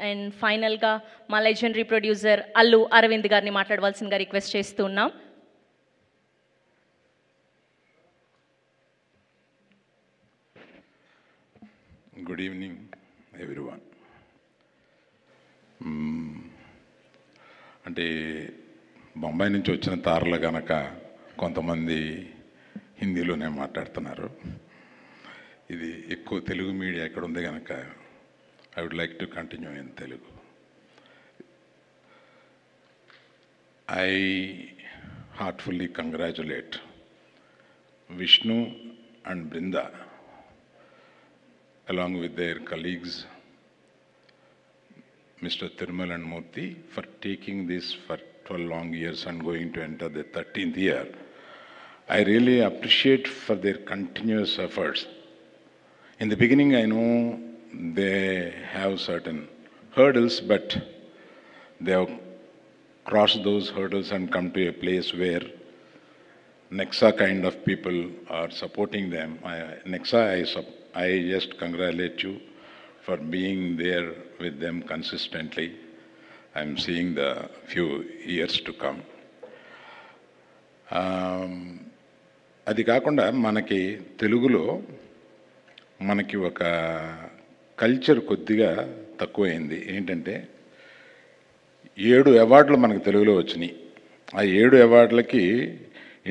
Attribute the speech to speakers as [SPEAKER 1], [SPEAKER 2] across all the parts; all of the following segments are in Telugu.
[SPEAKER 1] అండ్ ఫైనల్గా మా లెజెండరీ ప్రొడ్యూసర్ అల్లు అరవింద్ గారిని మాట్లాడవలసిందిగా రిక్వెస్ట్ చేస్తున్నాం.
[SPEAKER 2] Good evening everyone. అంటే బొంబాయి నుంచి వచ్చిన తారలు కనుక కొంతమంది హిందీలోనే మాట్లాడుతున్నారు. ఇది ఎక్కువ తెలుగు మీడియా ఎక్కడ ఉంది కనుక I would like to continue in Telugu. I heartfully congratulate Vishnu and Brinda along with their colleagues Mr. Thirumal and Murthy for taking this for 12 long years and going to enter the 13th year. I really appreciate for their continuous efforts. In the beginning, I know they have certain hurdles, but they have crossed those hurdles and come to a place where Nexa kind of people are supporting them. Nexa, I just congratulate you for being there with them consistently. I'm seeing the few years to come. అది కాకుండా మనకి తెలుగులో మనకి ఒక కల్చర్ కొద్దిగా తక్కువైంది. ఏంటంటే 7 అవార్డులు మనకు తెలుగులో వచ్చినాయి. ఆ 7 అవార్డులకి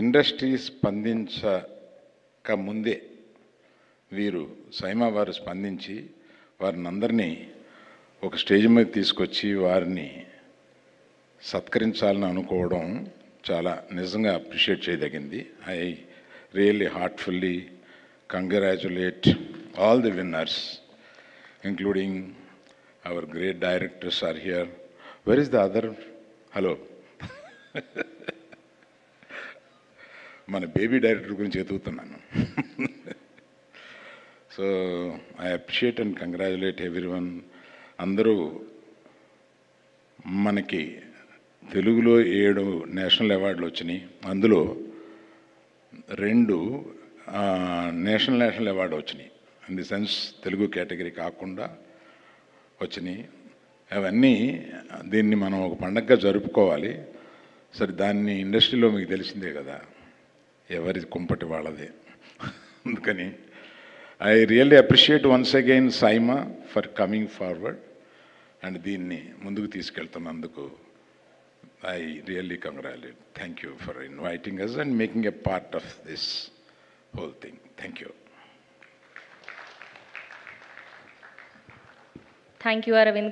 [SPEAKER 2] ఇండస్ట్రీ స్పందించక ముందే వీరు సైమా వారు స్పందించి వారిని అందరినీ ఒక స్టేజ్ మీద తీసుకొచ్చి వారిని సత్కరించాలని అనుకోవడం చాలా నిజంగా అప్రిషియేట్ చేయదగింది. I really heartfully congratulate all the winners including our great directors are here. Where is the other? Hello, మన బేబీ డైరెక్టర్ గురించి ఎదుగుతున్నాను. So I appreciate and congratulate everyone. అందరూ మనకి తెలుగులో 7 నేషనల్ అవార్డులు వచ్చినాయి. అందులో 2 నేషనల్ అవార్డు వచ్చినాయి. In the sense Telugu category కాకుండా వచ్చినాయి. అవన్నీ దీన్ని మనం ఒక పండగగా జరుపుకోవాలి. సరే, దాన్ని ఇండస్ట్రీలో మీకు తెలిసిందే కదా, ఎవరి కుంపటి వాళ్ళదే. అందుకని I really appreciate once again SIIMA for coming forward and దీన్ని ముందుకు తీసుకెళ్తున్నందుకు I really congratulate. Thank you for inviting us and making a part of this whole thing. Thank you.
[SPEAKER 1] Thank you Aravind గారు.